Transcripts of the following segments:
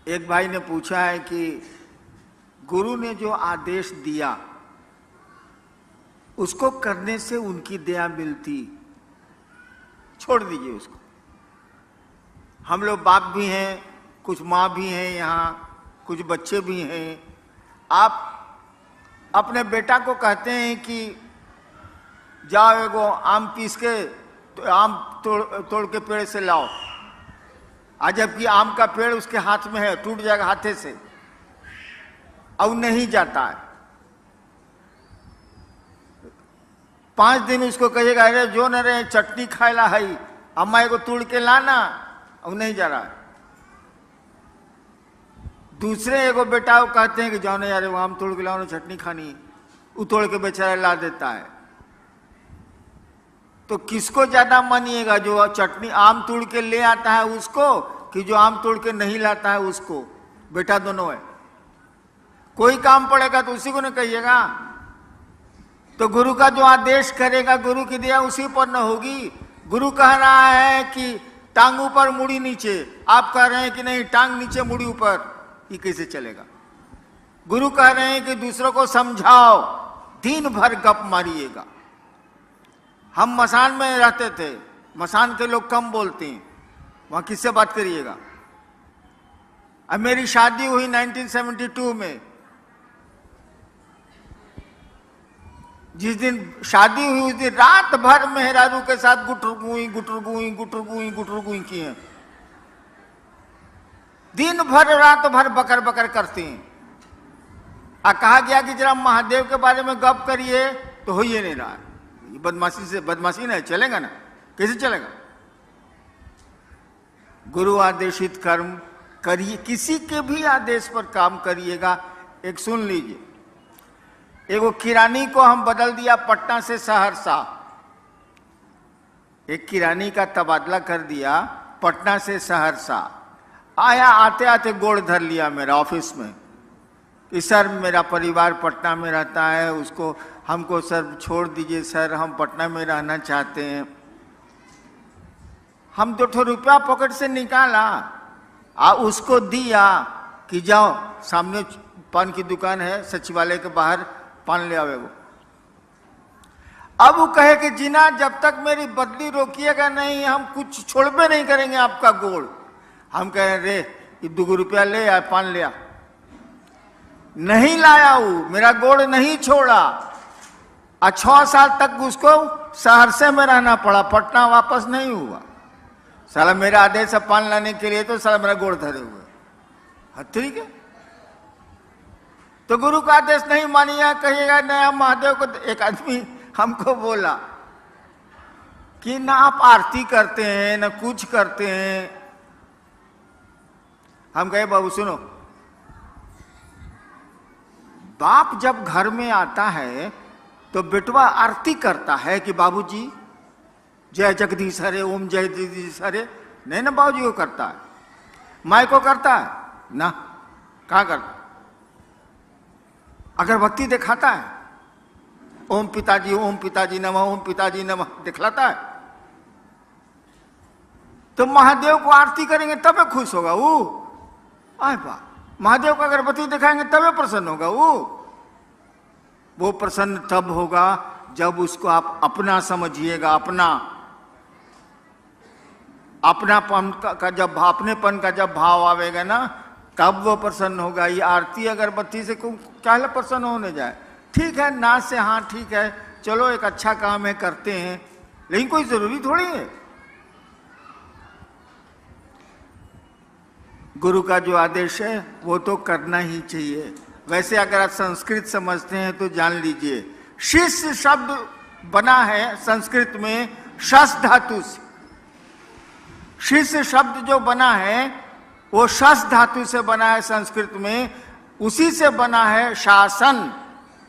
एक भाई ने पूछा है कि गुरु ने जो आदेश दिया उसको करने से उनकी दया मिलती, छोड़ दीजिए उसको। हम लोग बाप भी हैं, कुछ माँ भी हैं, यहाँ कुछ बच्चे भी हैं। आप अपने बेटा को कहते हैं कि जाओ एगो आम पीस के तो आम तोड़ के पेड़ से लाओ, आज जबकि आम का पेड़ उसके हाथ में है, टूट जाएगा हाथे से, अब नहीं जाता है। 5 दिन उसको कहिएगा अरे जो न रे चटनी खाएला है, अम्मा एगो तोड़ के लाना, अब नहीं जा रहा है। दूसरे एगो बेटा को कहते हैं कि जाओ ना यार वो आम तोड़ के लाओ ना, चटनी खानी, वो तोड़ के बेचारा ला देता है। तो किसको ज्यादा मानिएगा, जो चटनी आम तोड़ के ले आता है उसको, कि जो आम तोड़ के नहीं लाता है उसको? बेटा दोनों है, कोई काम पड़ेगा तो उसी को न कहिएगा। तो गुरु का जो आदेश करेगा, गुरु की दया उसी पर न होगी। गुरु कह रहा है कि टांग ऊपर मुड़ी नीचे, आप कह रहे हैं कि नहीं टांग नीचे मुड़ी ऊपर, ये कैसे चलेगा? गुरु कह रहे हैं कि दूसरों को समझाओ, दिन भर गप मारिएगा। हम मसान में रहते थे, मसान के लोग कम बोलते हैं, वहां किससे बात करिएगा? अब मेरी शादी हुई 1972 में, जिस दिन शादी हुई उस दिन रात भर मेहरारू के साथ गुटर गुई की हैं। दिन भर रात भर बकर बकर करते हैं। आ कहा गया कि जरा महादेव के बारे में गप करिए, तो हो ही नहीं रहा है। ये बदमाशी नहीं चलेगा ना, कैसे चलेगा? गुरु आदेशित कर्म करिए, किसी के भी आदेश पर काम करिएगा। एक सुन लीजिए, एगो किरानी को हम बदल दिया पटना से सहरसा, एक किरानी का तबादला कर दिया पटना से सहरसा। आया, आते आते गोड़ धर लिया मेरा ऑफिस में कि सर मेरा परिवार पटना में रहता है, उसको हमको सर छोड़ दीजिए सर, हम पटना में रहना चाहते हैं। हम 2 रुपया पॉकेट से निकाला उसको दिया कि जाओ सामने पान की दुकान है सचिवालय के बाहर, पान ले आवे वो। अब वो कहे कि जीना जब तक मेरी बदली रोकिएगा नहीं हम कुछ छोड़बे नहीं करेंगे आपका गोड़। हम कहे रे 2 रुपया ले आ, पान ले आ। नहीं लाया वो, मेरा गोड़ नहीं छोड़ा। 6 साल तक उसको सहरसे में रहना पड़ा, पटना वापस नहीं हुआ। साला मेरा आदेश है पान लाने के लिए, तो साला मेरा गोड़ धरे हुए। ठीक है, तो गुरु का आदेश नहीं मानिएगा, कहिएगा नया महादेव को। एक आदमी हमको बोला कि ना आप आरती करते हैं ना कुछ करते हैं। हम कहे बाबू सुनो, बाप जब घर में आता है तो बेटवा आरती करता है कि बाबूजी जय जगदीश हरे, ओम जय जगदीश हरे। नहीं ना बाबूजी को करता है, माई को करता है ना, कहाँ करता? अगरबत्ती दिखाता है, ओम पिताजी नमः, ओम पिताजी नमः दिखलाता है। तो महादेव को आरती करेंगे तबे खुश होगा वो। आए बा, महादेव को अगरबत्ती दिखाएंगे तबे प्रसन्न होगा वो प्रसन्न तब होगा जब उसको आप अपना समझिएगा। अपनापन का जब अपनेपन का जब भाव आवेगा ना, तब वो प्रसन्न होगा। ये आरती अगरबत्ती से क्या प्रसन्न होने जाए? ठीक है ना से हाँ ठीक है, चलो एक अच्छा काम है करते हैं, लेकिन कोई जरूरी थोड़ी है। गुरु का जो आदेश है वो तो करना ही चाहिए। वैसे अगर आप संस्कृत समझते हैं तो जान लीजिए, शिष्य शब्द बना है संस्कृत में शस धातु से। शिष्य शब्द जो बना है वो शस धातु से बना है संस्कृत में। उसी से बना है शासन,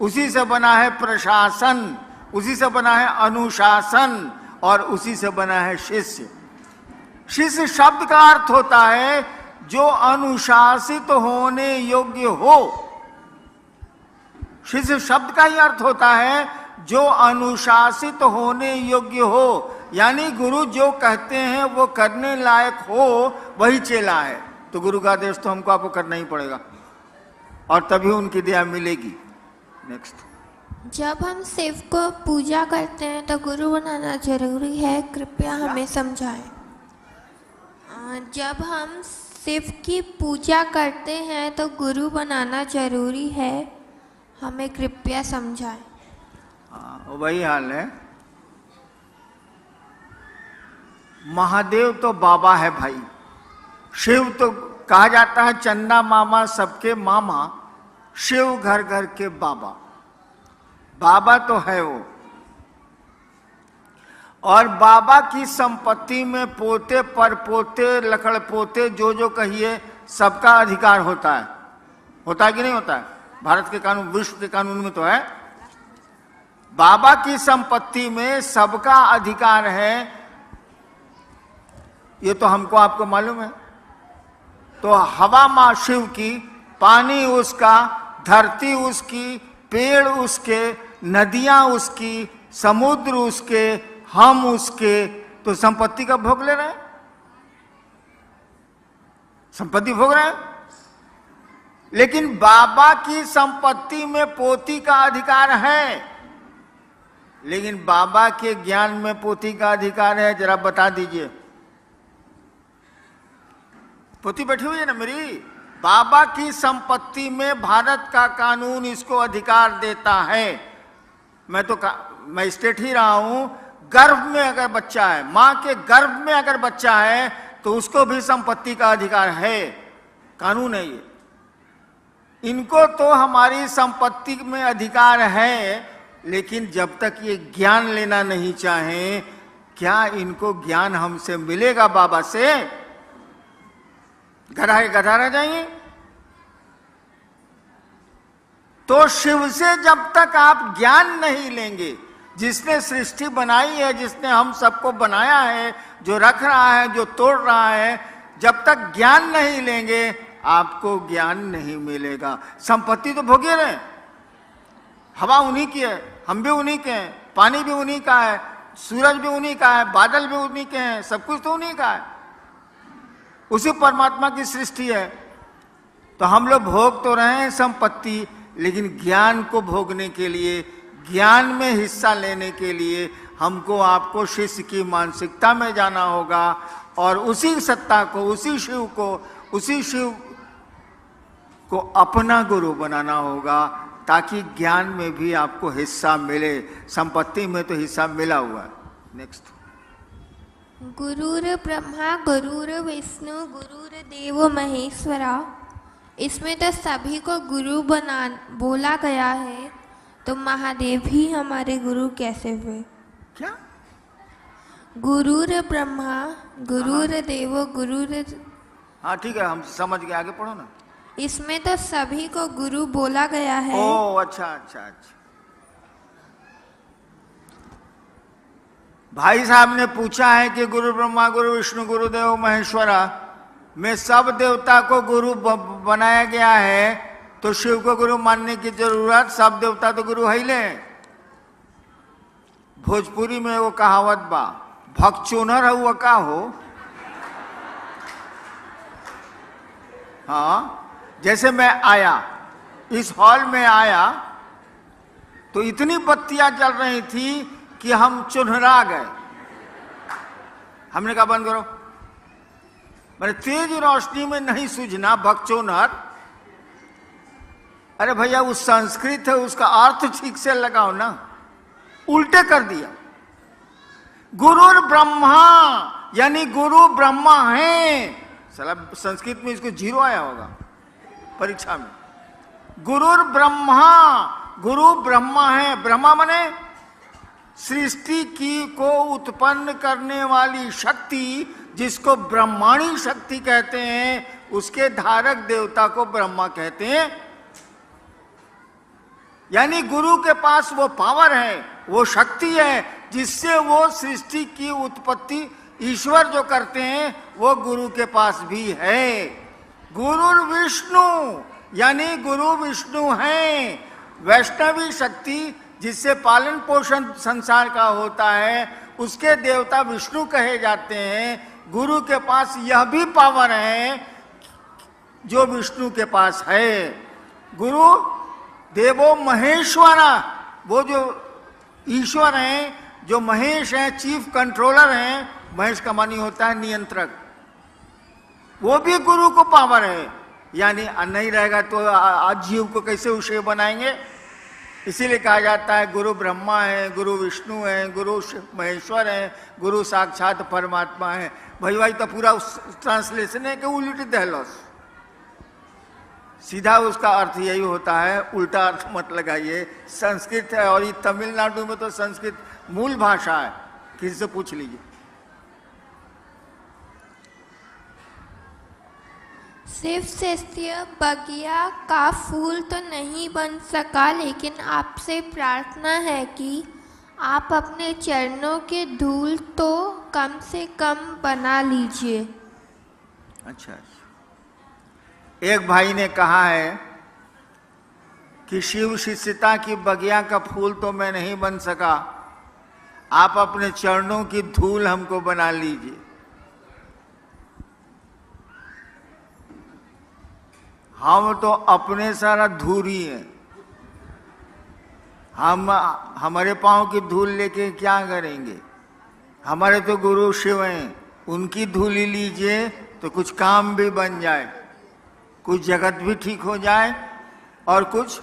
उसी से बना है प्रशासन, उसी से बना है अनुशासन, और उसी से बना है शिष्य। शिष्य शब्द का अर्थ होता है जो अनुशासित होने योग्य हो। शिष्य शब्द का ही अर्थ होता है जो अनुशासित होने योग्य हो, यानी गुरु जो कहते हैं वो करने लायक हो, वही चेला है। तो गुरु का आदेश तो हमको आपको करना ही पड़ेगा और तभी उनकी दया मिलेगी। नेक्स्ट। जब हम शिव को पूजा करते हैं तो गुरु बनाना जरूरी है, कृपया हमें समझाएं। जब हम शिव की पूजा करते हैं तो गुरु बनाना जरूरी है, हमें कृपया समझाएं। वही हाल है। महादेव तो बाबा है भाई, शिव तो कहा जाता है चंदा मामा सबके मामा, शिव घर घर के बाबा। बाबा तो है वो, और बाबा की संपत्ति में पोते पर पोते लकड़ पोते जो कहिए सबका अधिकार होता है कि नहीं होता है? भारत के कानून, विश्व के कानून में तो है। बाबा की संपत्ति में सबका अधिकार है, ये तो हमको आपको मालूम है। तो हवा मां शिव की, पानी उसका, धरती उसकी, पेड़ उसके, नदियां उसकी, समुद्र उसके, हम उसके, तो संपत्ति का भोग ले रहे हैं, संपत्ति भोग रहे हैं। लेकिन बाबा की संपत्ति में पोती का अधिकार है, लेकिन बाबा के ज्ञान में पोती का अधिकार है, जरा बता दीजिए। पोती बैठी हुई है ना मेरी। बाबा की संपत्ति में भारत का कानून इसको अधिकार देता है। मैं स्टेट ही रहा हूं, गर्भ में अगर बच्चा है, मां के गर्भ में अगर बच्चा है तो उसको भी संपत्ति का अधिकार है, कानून है ये। इनको तो हमारी संपत्ति में अधिकार है, लेकिन जब तक ये ज्ञान लेना नहीं चाहें, क्या इनको ज्ञान हमसे मिलेगा बाबा से? गधा के गधा रह जाएंगे। तो शिव से जब तक आप ज्ञान नहीं लेंगे, जिसने सृष्टि बनाई है, जिसने हम सबको बनाया है, जो रख रहा है, जो तोड़ रहा है, जब तक ज्ञान नहीं लेंगे आपको ज्ञान नहीं मिलेगा। संपत्ति तो भोगे रहे, हवा उन्हीं की है, हम भी उन्हीं के हैं, पानी भी उन्हीं का है, सूरज भी उन्हीं का है, बादल भी उन्हीं के हैं, सब कुछ तो उन्हीं का है, उसी परमात्मा की सृष्टि है। तो हम लोग भोग तो रहे हैं संपत्ति, लेकिन ज्ञान को भोगने के लिए, ज्ञान में हिस्सा लेने के लिए हमको आपको शिष्य की मानसिकता में जाना होगा और उसी सत्ता को, उसी शिव को अपना गुरु बनाना होगा, ताकि ज्ञान में भी आपको हिस्सा मिले। संपत्ति में तो हिस्सा मिला हुआ है। नेक्स्ट। गुरुर ब्रह्मा गुरुर विष्णु गुरुर देव महेश्वरा, इसमें तो सभी को गुरु बोला गया है, तो महादेव ही हमारे गुरु कैसे हुए? क्या? गुरुर ब्रह्मा गुरुर देव गुरुर, हाँ ठीक है, हम समझ गए, आगे पढ़ो ना। इसमें तो सभी को गुरु बोला गया है। ओ अच्छा। भाई साहब ने पूछा है कि गुरु ब्रह्मा गुरु विष्णु गुरुदेव महेश्वरा में सब देवता को गुरु बनाया गया है, तो शिव को गुरु मानने की जरूरत, सब देवता तो गुरु है ही ले। भोजपुरी में वो कहावत बा, भगचोनर हुआ का हो। हाँ, जैसे मैं आया, इस हॉल में आया तो इतनी बत्तियां जल रही थी कि हम चुनहरा गए। हमने कहा बंद करो, मैंने तेज रोशनी में नहीं सूझना, भगचोनर। अरे भैया वो संस्कृत है, उसका अर्थ ठीक से लगाओ ना, उल्टे कर दिया। गुरुर ब्रह्मा यानी गुरु ब्रह्मा है। साला संस्कृत में इसको 0 आया होगा परीक्षा में। गुरुर ब्रह्मा, गुरु ब्रह्मा है। ब्रह्मा माने सृष्टि की को उत्पन्न करने वाली शक्ति, जिसको ब्रह्माणी शक्ति कहते हैं, उसके धारक देवता को ब्रह्मा कहते हैं। यानी गुरु के पास वो पावर है, वो शक्ति है, जिससे वो सृष्टि की उत्पत्ति ईश्वर जो करते हैं वो गुरु के पास भी है। गुरु विष्णु यानी गुरु विष्णु हैं, वैष्णवी शक्ति जिससे पालन पोषण संसार का होता है, उसके देवता विष्णु कहे जाते हैं। गुरु के पास यह भी पावर है जो विष्णु के पास है। गुरु देवो महेश्वरा, वो जो ईश्वर हैं, जो महेश हैं, चीफ कंट्रोलर हैं, महेश का मानी होता है नियंत्रक, वो भी गुरु को पावर है। यानी नहीं रहेगा तो आज जीव को कैसे उसे बनाएंगे। इसीलिए कहा जाता है गुरु ब्रह्मा है, गुरु विष्णु है, गुरु महेश्वर है, गुरु साक्षात परमात्मा है। भाई तो पूरा ट्रांसलेशन है कि उल्टी दहलोस, सीधा उसका अर्थ यही होता है, उल्टा अर्थ मत लगाइए। संस्कृत है और ये तमिलनाडु में तो संस्कृत मूल भाषा है, किसी से पूछ लीजिए। शिव शिष्य बगिया का फूल तो नहीं बन सका, लेकिन आपसे प्रार्थना है कि आप अपने चरणों के धूल तो कम से कम बना लीजिए। अच्छा, एक भाई ने कहा है कि शिव शिष्यता की बगिया का फूल तो मैं नहीं बन सका, आप अपने चरणों की धूल हमको बना लीजिए। हम तो अपने सारा धूरी है, हम हमारे पांव की धूल लेके क्या करेंगे। हमारे तो गुरु शिव हैं, उनकी धूल ही लीजिए तो कुछ काम भी बन जाए, कुछ जगत भी ठीक हो जाए और कुछ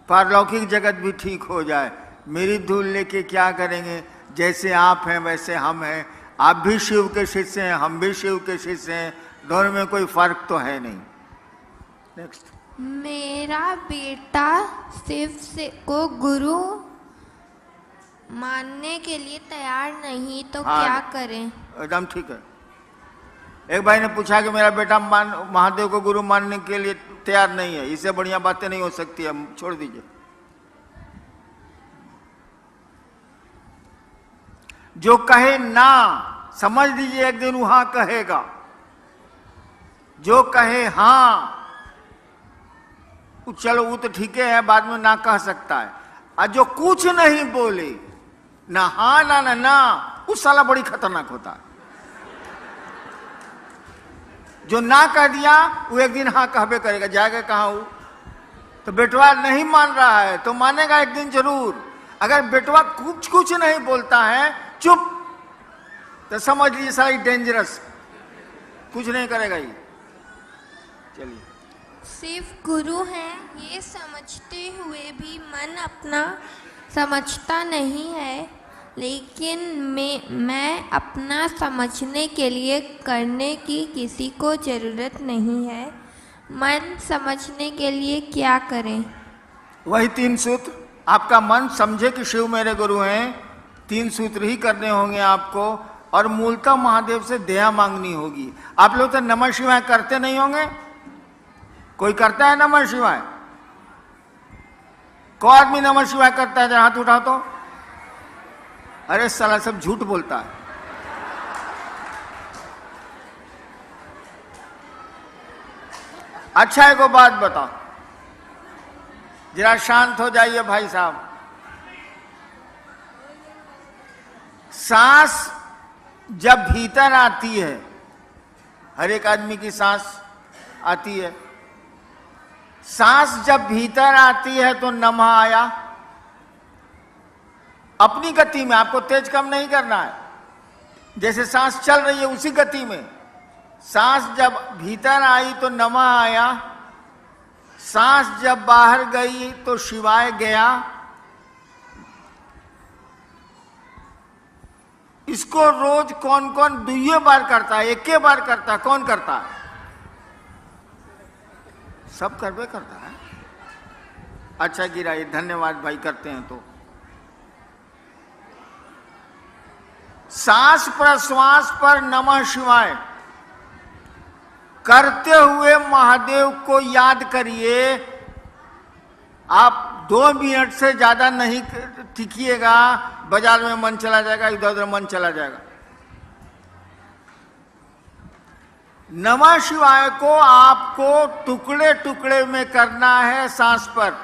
पारलौकिक जगत भी ठीक हो जाए। मेरी धूल लेके क्या करेंगे। जैसे आप हैं वैसे हम हैं, आप भी शिव के शिष्य हैं, हम भी शिव के शिष्य हैं, दोनों में कोई फर्क तो है नहीं। नेक्स्ट, मेरा बेटा शिव से को गुरु मानने के लिए तैयार नहीं, तो क्या करें। एकदम ठीक है। एक भाई ने पूछा कि मेरा बेटा महादेव को गुरु मानने के लिए तैयार नहीं है, इससे बढ़िया बातें नहीं हो सकती है, छोड़ दीजिए। जो कहे ना, समझ लीजिए एक दिन वहां कहेगा। जो कहे हाँ, चलो वो तो ठीक है, बाद में ना कह सकता है। और जो कुछ नहीं बोले, ना हाँ ना ना ना, उस साला बड़ी खतरनाक होता है। जो ना कह दिया वो एक दिन हाँ कहबे करेगा, जाएगा कहाँ वो। तो बेटवा नहीं मान रहा है तो मानेगा एक दिन जरूर। अगर बेटवा कुछ नहीं बोलता है, चुप, तो समझ लीजिए सारी डेंजरस, कुछ नहीं करेगा ये। चलिए, शिव गुरु हैं ये समझते हुए भी मन अपना समझता नहीं है, लेकिन मैं अपना समझने के लिए करने की किसी को ज़रूरत नहीं है। मन समझने के लिए क्या करें। वही 3 सूत्र। आपका मन समझे कि शिव मेरे गुरु हैं, 3 सूत्र ही करने होंगे आपको। और मूलतः महादेव से दया मांगनी होगी। आप लोग तो नमः शिवाय करते नहीं होंगे, कोई करता है नमः शिवाय? कोई आदमी नमः शिवाय करता है? हाथ उठाओ तो। अरे साला सब झूठ बोलता है। अच्छा एक बात बताओ, जरा शांत हो जाइए भाई साहब। सांस जब भीतर आती है, हर एक आदमी की सांस आती है, सांस जब भीतर आती है तो नमः आया। अपनी गति में, आपको तेज कम नहीं करना है, जैसे सांस चल रही है उसी गति में। सांस जब भीतर आई तो नमः आया, सांस जब बाहर गई तो शिवाय गया। इसको रोज कौन कौन 2 बार करता है, 1 बार करता है? कौन करता है? सब करवे करता है। अच्छा गिराइए, धन्यवाद भाई, करते हैं तो। सांस प्रश्वास पर नमः शिवाय करते हुए महादेव को याद करिए। आप 2 मिनट से ज्यादा नहीं टिकिएगा, बाजार में मन चला जाएगा, इधर उधर मन चला जाएगा। नमः शिवाय को आपको टुकड़े टुकड़े में करना है सांस पर।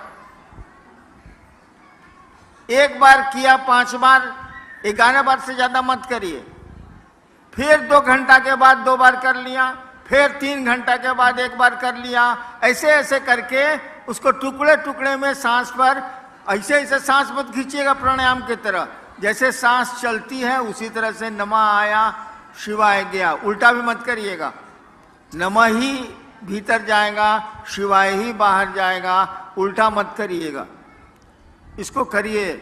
1 बार किया, 5 बार, 11 बार से ज्यादा मत करिए। फिर 2 घंटा के बाद 2 बार कर लिया, फिर 3 घंटा के बाद एक बार कर लिया, ऐसे ऐसे करके उसको टुकड़े टुकड़े में सांस पर ऐसे ऐसे सांस मत खींचिएगा प्राणायाम की तरह, जैसे सांस चलती है उसी तरह से नमः आया शिवाय गया, उल्टा भी मत करिएगा। नमः ही भीतर जाएगा, शिवाय ही बाहर जाएगा, उल्टा मत करिएगा। इसको करिए,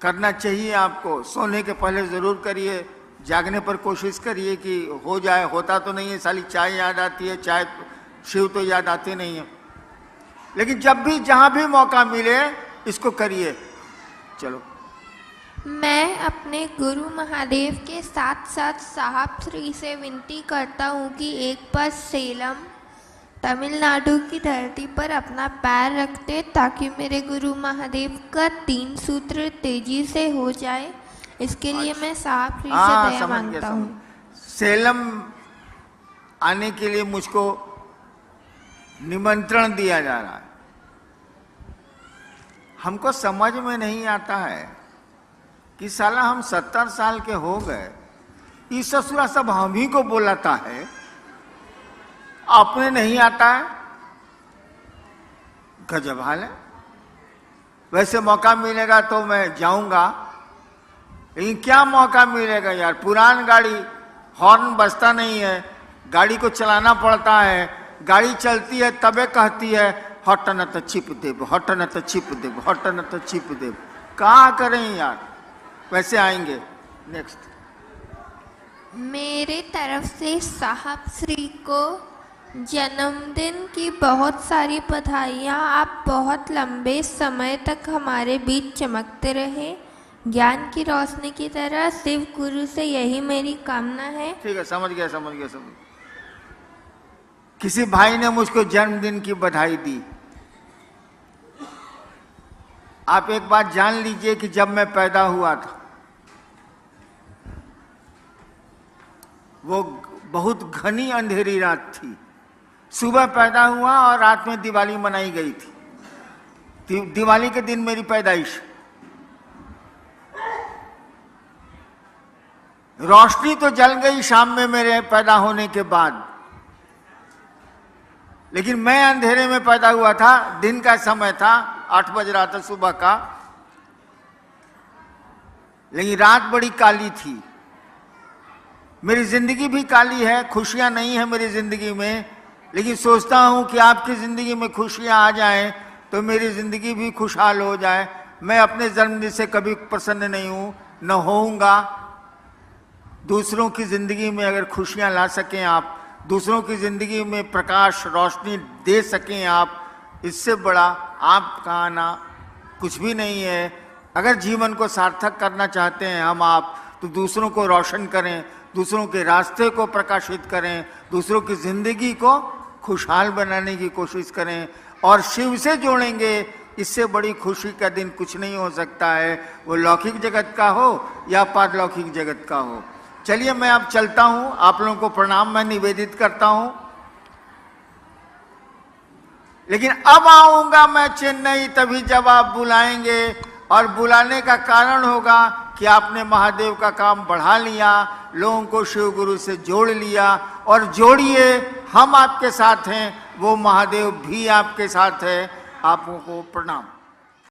करना चाहिए आपको। सोने के पहले जरूर करिए, जागने पर कोशिश करिए कि हो जाए। होता तो नहीं है, साली चाय याद आती है, चाय शिव तो याद आते नहीं है, लेकिन जब भी जहां भी मौका मिले इसको करिए। चलो। मैं अपने गुरु महादेव के साथ साथ साहब श्री से विनती करता हूँ कि एक बार सेलम तमिलनाडु की धरती पर अपना पैर रखते ताकि मेरे गुरु महादेव का 3 सूत्र तेजी से हो जाए। इसके लिए मैं साहब श्री से दया मांगता हूँ। सेलम आने के लिए मुझको निमंत्रण दिया जा रहा है। हमको समझ में नहीं आता है कि साला हम 70 साल के हो गए, इस ससुरा सब हम ही को बोलाता है, अपने नहीं आता है। गजब हाल है। वैसे मौका मिलेगा तो मैं जाऊंगा, लेकिन क्या मौका मिलेगा यार। पुरान गाड़ी, हॉर्न बजता नहीं है, गाड़ी को चलाना पड़ता है, गाड़ी चलती है तबे कहती है हट न तो छिप देव, हट न तो छिप देव, हट न तो छिप देव। कहा करें यार। वैसे आएंगे। नेक्स्ट। मेरे तरफ से साहब श्री को जन्मदिन की बहुत सारी बधाइयाँ। आप बहुत लंबे समय तक हमारे बीच चमकते रहे, ज्ञान की रोशनी की तरह। शिव गुरु से यही मेरी कामना है। ठीक है, समझ गया समझ गया समझ गया। किसी भाई ने मुझको जन्मदिन की बधाई दी। आप एक बात जान लीजिए कि जब मैं पैदा हुआ था वो बहुत घनी अंधेरी रात थी। सुबह पैदा हुआ और रात में दिवाली मनाई गई थी। दिवाली के दिन मेरी पैदाइश। रोशनी तो जल गई शाम में मेरे पैदा होने के बाद, लेकिन मैं अंधेरे में पैदा हुआ था। दिन का समय था, 8 बज रहा था सुबह का, लेकिन रात बड़ी काली थी। मेरी जिंदगी भी काली है, खुशियां नहीं है मेरी जिंदगी में, लेकिन सोचता हूं कि आपकी जिंदगी में खुशियां आ जाएं तो मेरी जिंदगी भी खुशहाल हो जाए। मैं अपने जन्मदिन से कभी प्रसन्न नहीं हूं, न होऊंगा। दूसरों की जिंदगी में अगर खुशियां ला सकें आप, दूसरों की जिंदगी में प्रकाश रोशनी दे सकें आप, इससे बड़ा आपका आना कुछ भी नहीं है। अगर जीवन को सार्थक करना चाहते हैं हम आप, तो दूसरों को रोशन करें, दूसरों के रास्ते को प्रकाशित करें, दूसरों की जिंदगी को खुशहाल बनाने की कोशिश करें और शिव से जोड़ेंगे। इससे बड़ी खुशी का दिन कुछ नहीं हो सकता है, वो लौकिक जगत का हो या पारलौकिक जगत का हो। चलिए मैं अब चलता हूं, आप लोगों को प्रणाम मैं निवेदित करता हूं। लेकिन अब आऊंगा मैं चेन्नई तभी जब आप बुलाएंगे, और बुलाने का कारण होगा कि आपने महादेव का काम बढ़ा लिया, लोगों को शिव गुरु से जोड़ लिया। और जोड़िए, हम आपके साथ हैं, वो महादेव भी आपके साथ है। आपको प्रणाम।